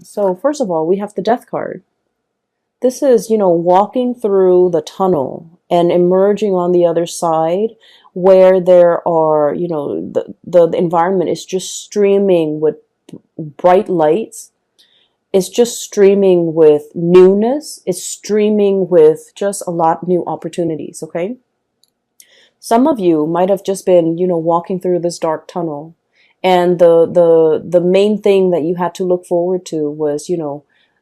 So first of all, we have the death card. This is, walking through the tunnel and emerging on the other side where there are, the environment is just streaming with bright lights. It's just streaming with newness. It's streaming with just a lot new opportunities, okay? Some of you might have just been, walking through this dark tunnel, and the main thing that you had to look forward to was,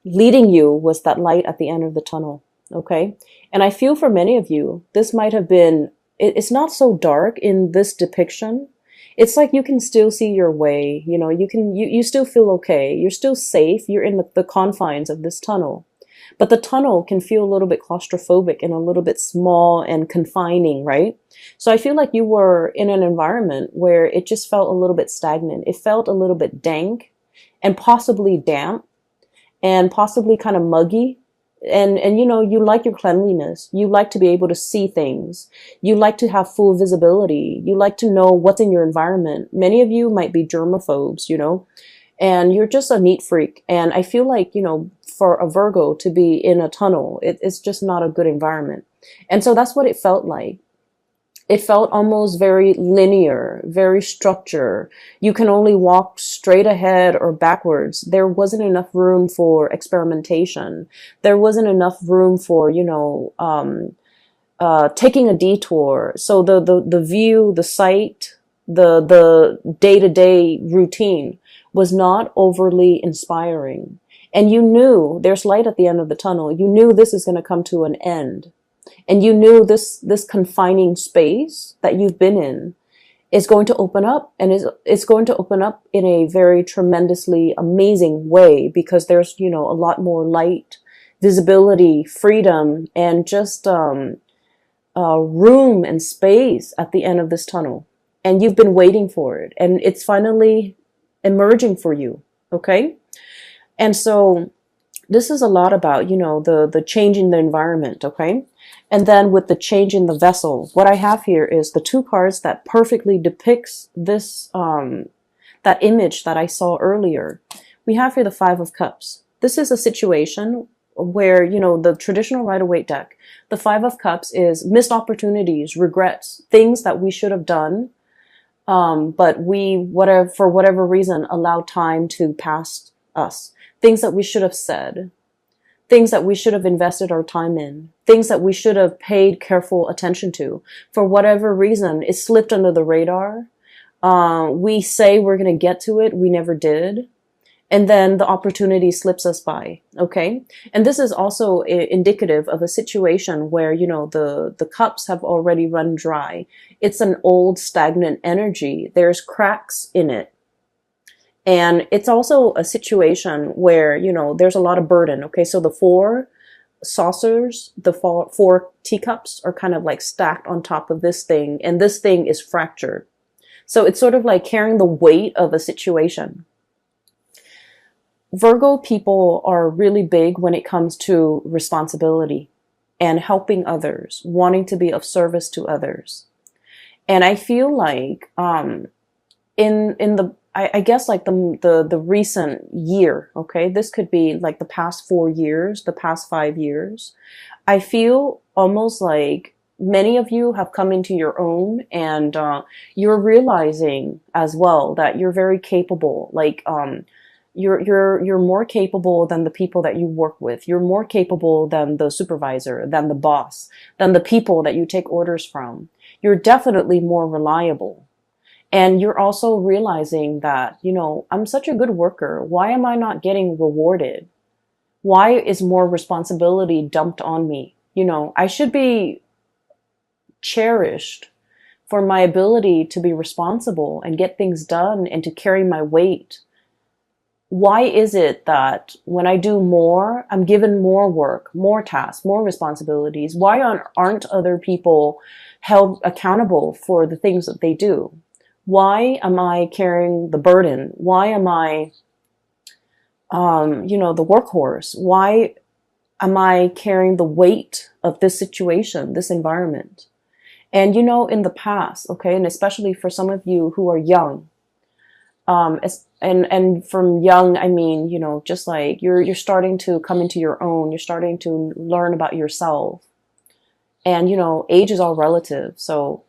leading you was that light at the end of the tunnel, okay? And I feel for many of you, this might have been, it's not so dark in this depiction. It's like you can still see your way, you still feel okay. You're still safe. You're in the confines of this tunnel. But the tunnel can feel a little bit claustrophobic and a little bit small and confining, right? So I feel like you were in an environment where it just felt a little bit stagnant. It felt a little bit dank and possibly damp and possibly kind of muggy. And you like your cleanliness. You like to be able to see things. You like to have full visibility. You like to know what's in your environment. Many of you might be germaphobes, and you're just a neat freak. And I feel like, for a Virgo to be in a tunnel, it's just not a good environment. And so that's what it felt like. It felt almost very linear, very structured. You can only walk straight ahead or backwards. There wasn't enough room for experimentation. There wasn't enough room for, taking a detour. So the view, the sight, the day-to-day routine was not overly inspiring. And you knew there's light at the end of the tunnel. You knew this is going to come to an end. And you knew this confining space that you've been in is going to open up, and it's going to open up in a very tremendously amazing way, because there's, a lot more light, visibility, freedom, and just room and space at the end of this tunnel. And you've been waiting for it, and it's finally emerging for you. Okay. And so this is a lot about, the change in the environment. Okay. And then with the change in the vessel, what I have here is the two cards that perfectly depicts this, that image that I saw earlier. We have here the Five of Cups. This is a situation where, the traditional Rider-Waite deck, the Five of Cups is missed opportunities, regrets, things that we should have done. But we, for whatever reason, allowed time to pass us. Things that we should have said. Things that we should have invested our time in, things that we should have paid careful attention to. For whatever reason, it slipped under the radar. We say we're going to get to it. We never did. And then the opportunity slips us by. Okay. And this is also indicative of a situation where, the cups have already run dry. It's an old stagnant energy. There's cracks in it. And it's also a situation where, there's a lot of burden. Okay. So the four saucers, the four teacups are kind of like stacked on top of this thing. And this thing is fractured. So it's sort of like carrying the weight of a situation. Virgo people are really big when it comes to responsibility and helping others, wanting to be of service to others. And I feel like, I guess like the recent year, okay, this could be like the past 4 years, the past 5 years. I feel almost like many of you have come into your own, and you're realizing as well that you're very capable. Like you're more capable than the people that you work with. You're more capable than the supervisor, than the boss, than the people that you take orders from. You're definitely more reliable. And you're also realizing that, I'm such a good worker. Why am I not getting rewarded? Why is more responsibility dumped on me? I should be cherished for my ability to be responsible and get things done and to carry my weight. Why is it that when I do more, I'm given more work, more tasks, more responsibilities? Why aren't other people held accountable for the things that they do? Why am I carrying the burden? Why am I, the workhorse? Why am I carrying the weight of this situation, this environment? And, in the past, okay, and especially for some of you who are young, And from young, I mean, you know, just like you're starting to come into your own, you're starting to learn about yourself. And, you know, age is all relative. So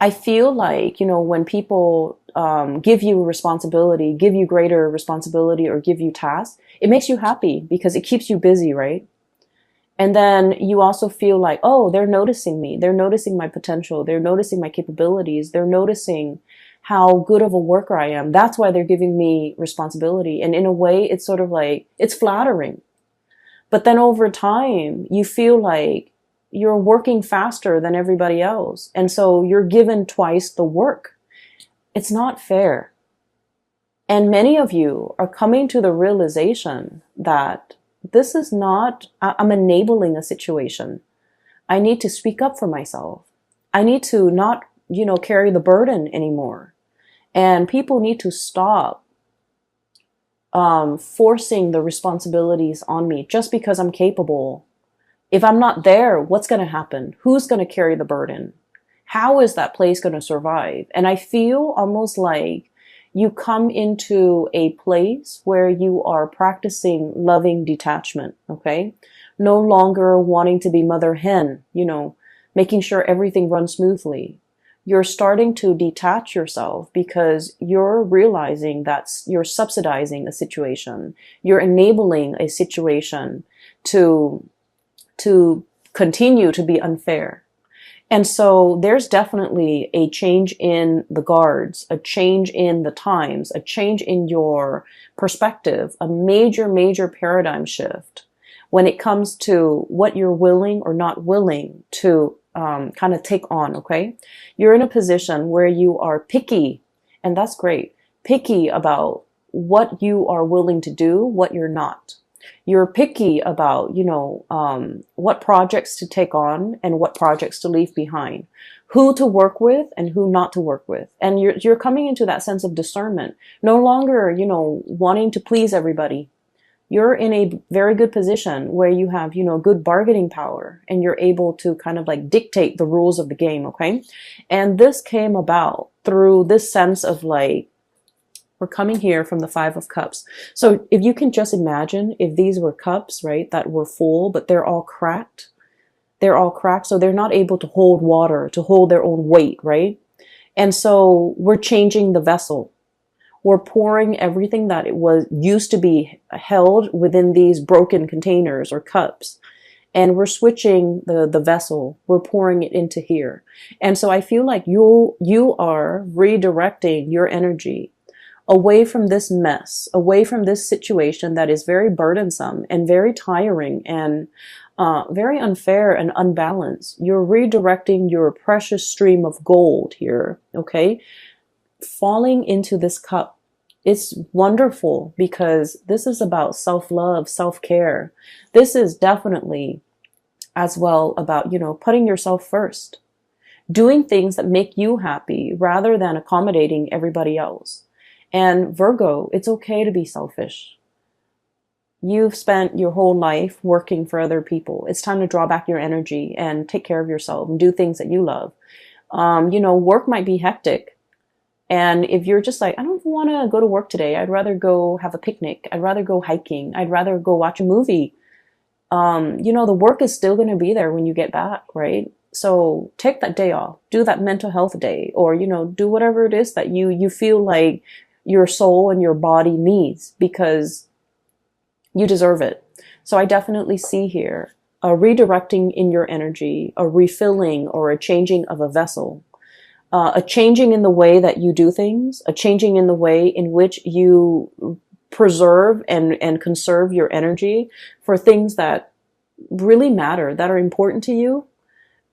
I feel like, you know, when people give you responsibility, give you greater responsibility, or give you tasks, it makes you happy because it keeps you busy, right? And then you also feel like, oh, they're noticing me. They're noticing my potential. They're noticing my capabilities. They're noticing how good of a worker I am. That's why they're giving me responsibility. And in a way, it's sort of like, it's flattering. But then over time, you feel like you're working faster than everybody else. And so you're given twice the work. It's not fair. And many of you are coming to the realization that this is not, I'm enabling a situation. I need to speak up for myself. I need to not, you know, carry the burden anymore. And people need to stop forcing the responsibilities on me just because I'm capable. If I'm not there, what's going to happen? Who's going to carry the burden? How is that place going to survive? And I feel almost like you come into a place where you are practicing loving detachment, okay? No longer wanting to be mother hen, you know, making sure everything runs smoothly. You're starting to detach yourself because you're realizing that you're subsidizing a situation. You're enabling a situation to continue to be unfair. And so there's definitely a change in the guards, a change in the times, a change in your perspective, a major, major paradigm shift when it comes to what you're willing or not willing to kind of take on, okay? You're in a position where you are picky, and that's great, picky about what you are willing to do, what you're not. You're picky about, you know, what projects to take on and what projects to leave behind, who to work with and who not to work with. And you're coming into that sense of discernment, no longer, you know, wanting to please everybody. You're in a very good position where you have, you know, good bargaining power and you're able to kind of like dictate the rules of the game, okay? And this came about through this sense of like, we're coming here from the Five of Cups. So if you can just imagine if these were cups, right, that were full, but they're all cracked. They're all cracked, so they're not able to hold water, to hold their own weight, right? And so we're changing the vessel. We're pouring everything that it was used to be held within these broken containers or cups. And we're switching the vessel. We're pouring it into here. And so I feel like you are redirecting your energy away from this mess, away from this situation that is very burdensome and very tiring and very unfair and unbalanced. You're redirecting your precious stream of gold here, okay? Falling into this cup. It's wonderful because this is about self-love, self-care. This is definitely as well about, you know, putting yourself first, doing things that make you happy rather than accommodating everybody else. And Virgo, it's okay to be selfish. You've spent your whole life working for other people. It's time to draw back your energy and take care of yourself and do things that you love. You know, work might be hectic. And if you're just like, I don't want to go to work today. I'd rather go have a picnic. I'd rather go hiking. I'd rather go watch a movie. You know, the work is still going to be there when you get back, right? So take that day off. Do that mental health day, or, you know, do whatever it is that you feel like your soul and your body needs, because you deserve it. So I definitely see here a redirecting in your energy, a refilling or a changing of a vessel, a changing in the way that you do things, a changing in the way in which you preserve and conserve your energy for things that really matter, that are important to you.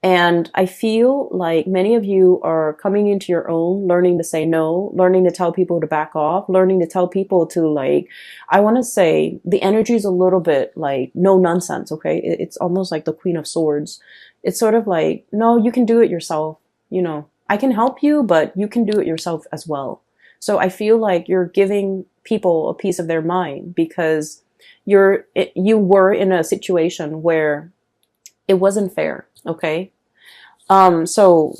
And I feel like many of you are coming into your own, learning to say no, learning to tell people to back off, learning to tell people to, like, I want to say the energy is a little bit like no nonsense, okay? It's almost like the Queen of Swords. It's sort of like, no, you can do it yourself. You know, I can help you, but you can do it yourself as well. So I feel like you're giving people a piece of their mind because you were in a situation where it wasn't fair, okay? So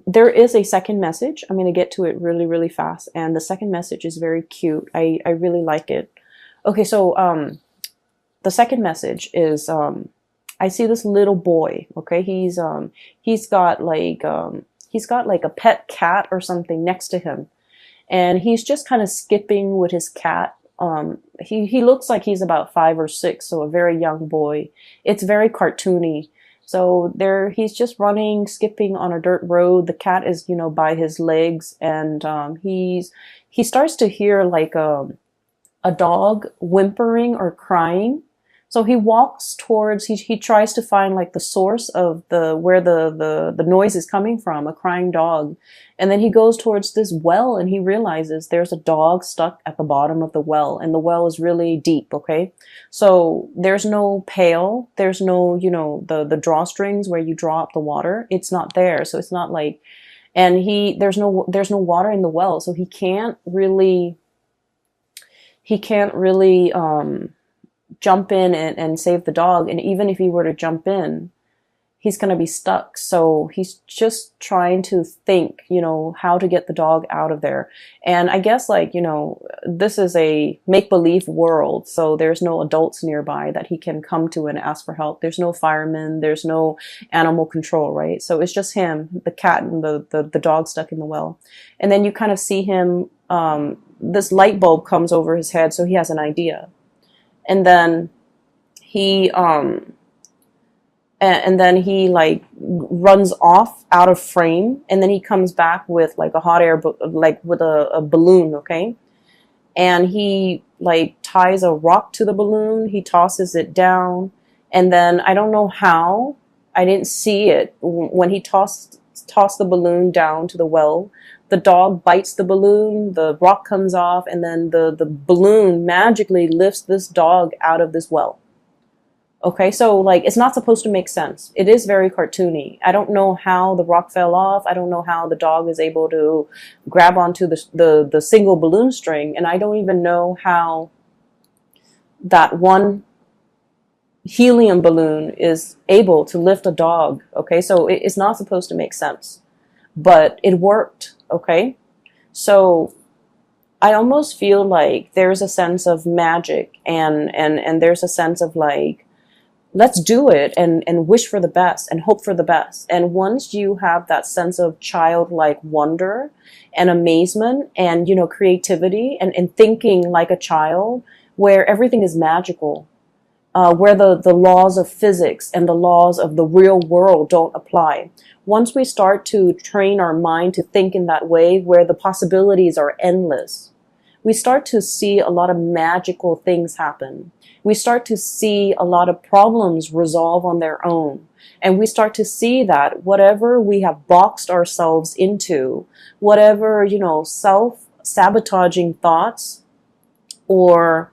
there is a second message. I'm going to get to it really, really fast. And the second message is very cute. I really like it. Okay, so the second message is I see this little boy. Okay, he's got like a pet cat or something next to him, and he's just kind of skipping with his cat. He looks like he's about 5 or 6, so a very young boy. It's very cartoony. So there, he's just running, skipping on a dirt road. The cat is, by his legs, and he starts to hear like a dog whimpering or crying. So he walks towards, he tries to find like the source of where the noise is coming from, a crying dog. And then he goes towards this well, and he realizes there's a dog stuck at the bottom of the well, and the well is really deep, okay? So there's no pail, there's no, the drawstrings where you draw up the water. It's not there. So it's not like, and there's no water in the well. So he can't really jump in and save the dog. And even if he were to jump in, he's going to be stuck. So he's just trying to think, how to get the dog out of there. And I guess this is a make-believe world. So there's no adults nearby that he can come to and ask for help. There's no firemen. There's no animal control, right? So it's just him, the cat, and the dog stuck in the well. And then you kind of see him, this light bulb comes over his head. So he has an idea. And then he like runs off out of frame, and then he comes back with like a hot air, like with a balloon, okay? And he like ties a rock to the balloon, he tosses it down, and then I don't know how, I didn't see it, when he tossed the balloon down to the well, the dog bites the balloon, the rock comes off, and then the balloon magically lifts this dog out of this well. Okay, so like it's not supposed to make sense. It is very cartoony. I don't know how the rock fell off. I don't know how the dog is able to grab onto the single balloon string, and I don't even know how that one helium balloon is able to lift a dog. Okay, so it's not supposed to make sense, but it worked. Okay, so I almost feel like there's a sense of magic, and there's a sense of like, let's do it and wish for the best and hope for the best. And once you have that sense of childlike wonder and amazement and, creativity and thinking like a child, where everything is magical, where the laws of physics and the laws of the real world don't apply. Once we start to train our mind to think in that way, where the possibilities are endless, we start to see a lot of magical things happen. We start to see a lot of problems resolve on their own. And we start to see that whatever we have boxed ourselves into, whatever, self-sabotaging thoughts or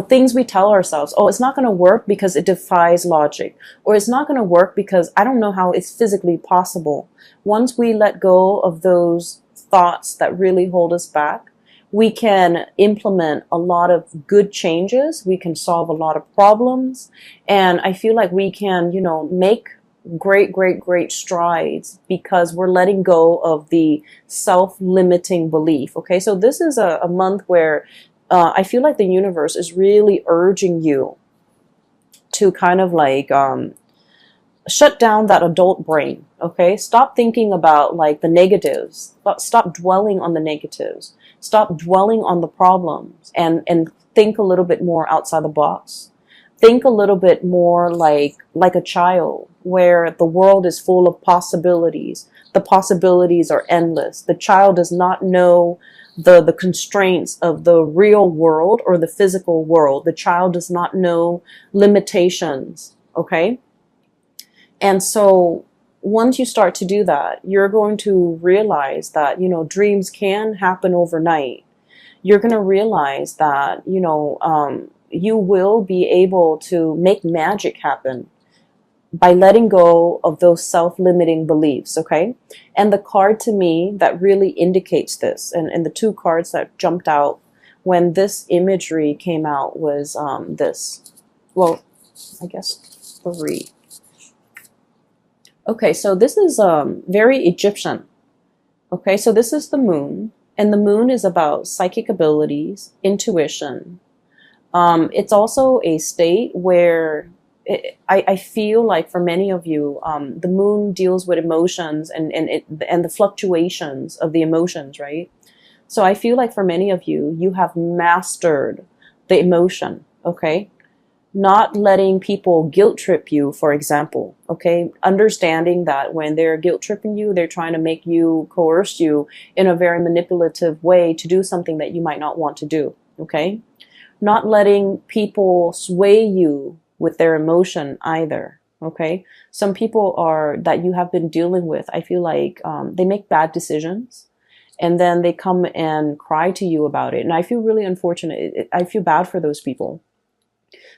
things we tell ourselves, oh, it's not going to work because it defies logic, or it's not going to work because I don't know how it's physically possible. Once we let go of those thoughts that really hold us back, we can implement a lot of good changes. We can solve a lot of problems. And I feel like we can, make great strides because we're letting go of the self-limiting belief. Okay, so this is a month where I feel like the universe is really urging you to kind of like shut down that adult brain. Okay, stop thinking about like the negatives. Stop dwelling on the negatives. Stop dwelling on the problems and think a little bit more outside the box. Think a little bit more like a child, where the world is full of possibilities. The possibilities are endless. The child does not know the constraints of the real world or the physical world. The child does not know limitations, okay? And so once you start to do that, you're going to realize that, dreams can happen overnight. You're going to realize that, you will be able to make magic happen by letting go of those self-limiting beliefs, okay? And the card to me that really indicates this, and the two cards that jumped out when this imagery came out was this. Well, I guess 3. Okay, so this is very Egyptian. Okay, so this is the moon, and the moon is about psychic abilities, intuition. It's also a state where I feel like for many of you, the moon deals with emotions and the fluctuations of the emotions, right? So I feel like for many of you, you have mastered the emotion, okay? Not letting people guilt trip you, for example, okay? Understanding that when they're guilt tripping you, they're trying to make you, coerce you in a very manipulative way to do something that you might not want to do, okay? Not letting people sway you with their emotion either, okay? Some people are that you have been dealing with, I feel like they make bad decisions and then they come and cry to you about it. And I feel really unfortunate. I feel bad for those people.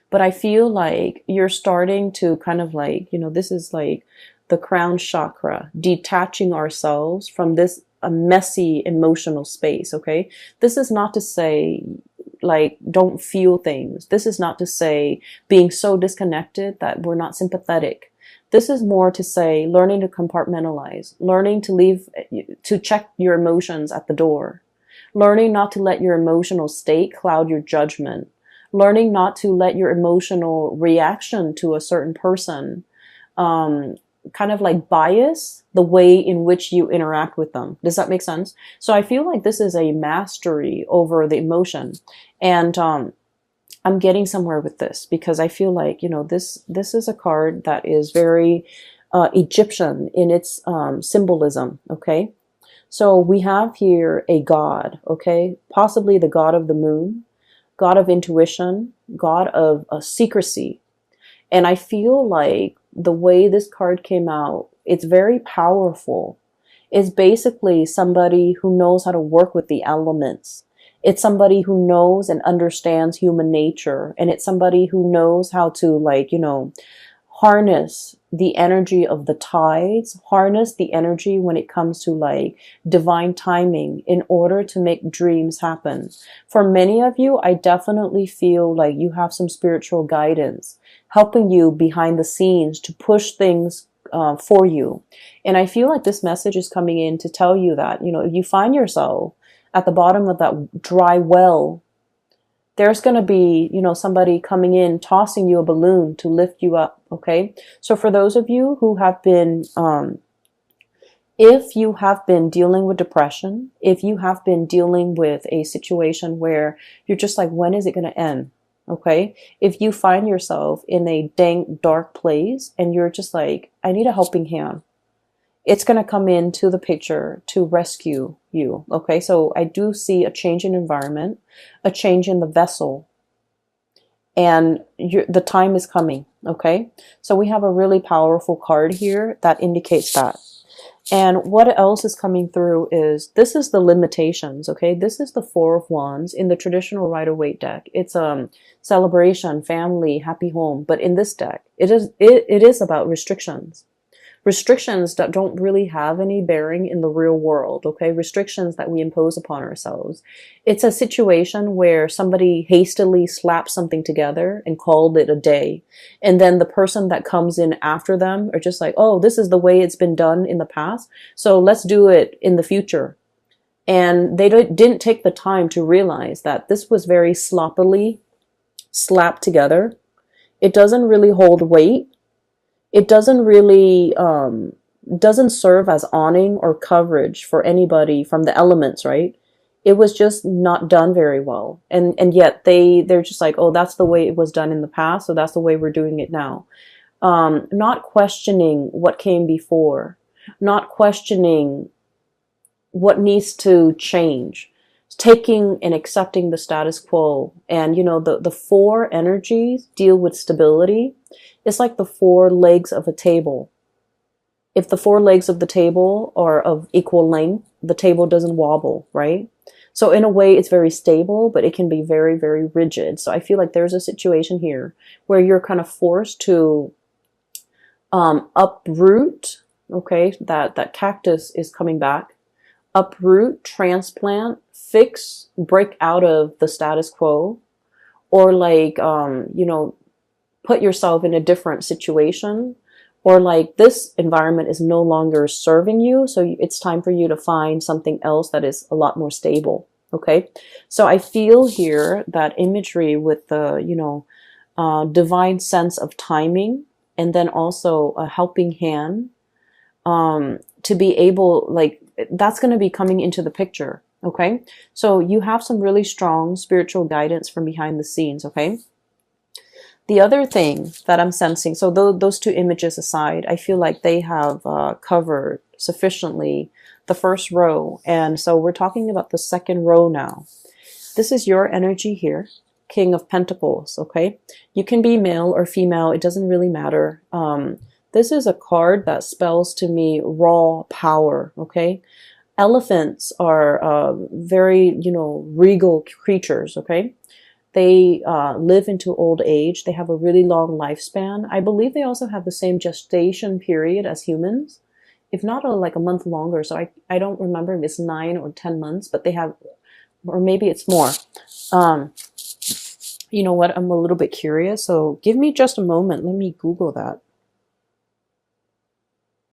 But I feel like you're starting to kind of like, this is like the crown chakra, detaching ourselves from this a messy emotional space, okay? This is not to say like don't feel things. This is not to say being so disconnected that we're not sympathetic. This is more to say learning to compartmentalize, learning to leave, to check your emotions at the door, learning not to let your emotional state cloud your judgment, learning not to let your emotional reaction to a certain person kind of like bias the way in which you interact with them. Does that make sense? So I feel like this is a mastery over the emotion. And I'm getting somewhere with this because I feel like, this is a card that is very Egyptian in its symbolism, okay? So we have here a god, okay? Possibly the god of the moon, god of intuition, god of secrecy. And I feel like the way this card came out, it's very powerful. It's basically somebody who knows how to work with the elements. It's somebody who knows and understands human nature. And it's somebody who knows how to, like, harness the energy of the tides, harness the energy when it comes to like divine timing in order to make dreams happen. For many of you, I definitely feel like you have some spiritual guidance helping you behind the scenes to push things for you. And I feel like this message is coming in to tell you that, if you find yourself at the bottom of that dry well, there's going to be, somebody coming in, tossing you a balloon to lift you up. Okay. So for those of you who have been, if you have been dealing with depression, if you have been dealing with a situation where you're just like, when is it going to end? Okay. If you find yourself in a dank, dark place and you're just like, I need a helping hand, it's going to come into the picture to rescue you. Okay. So I do see a change in environment, a change in the vessel, and the time is coming. Okay. So we have a really powerful card here that indicates that. And what else is coming through is, this is the limitations, okay? This is the Four of Wands in the traditional Rider-Waite deck. It's celebration, family, happy home. But in this deck, it is about restrictions. Restrictions that don't really have any bearing in the real world, okay? Restrictions that we impose upon ourselves. It's a situation where somebody hastily slapped something together and called it a day. And then the person that comes in after them are just like, oh, this is the way it's been done in the past, so let's do it in the future. And they didn't take the time to realize that this was very sloppily slapped together. It doesn't really hold weight. It doesn't really doesn't serve as awning or coverage for anybody from the elements, right? It was just not done very well, and yet they're just like, oh, that's the way it was done in the past, so that's the way we're doing it now. Not questioning what came before, not questioning what needs to change, taking and accepting the status quo. And the four energies deal with stability. It's like the four legs of a table. If the four legs of the table are of equal length, the table doesn't wobble, right? So in a way, it's very stable, but it can be very, very rigid. So I feel like there's a situation here where you're kind of forced to uproot, okay, that cactus is coming back, uproot, transplant, fix, break out of the status quo, or like, put yourself in a different situation, or like this environment is no longer serving you, so it's time for you to find something else that is a lot more stable. Okay, so I feel here that imagery with the, divine sense of timing, and then also a helping hand, to be able, like, that's going to be coming into the picture. Okay, so you have some really strong spiritual guidance from behind the scenes. Okay, the other thing that I'm sensing, so those two images aside, I feel like they have covered sufficiently the first row. And so we're talking about the second row now. This is your energy here, King of Pentacles, okay? You can be male or female, it doesn't really matter. This is a card that spells to me raw power, okay? Elephants are very, regal creatures, okay? They live into old age. They have a really long lifespan. I believe they also have the same gestation period as humans, if not like a month longer. So I don't remember if it's 9 or 10 months, but they have, or maybe it's more. You know what? I'm a little bit curious. So give me just a moment. Let me Google that.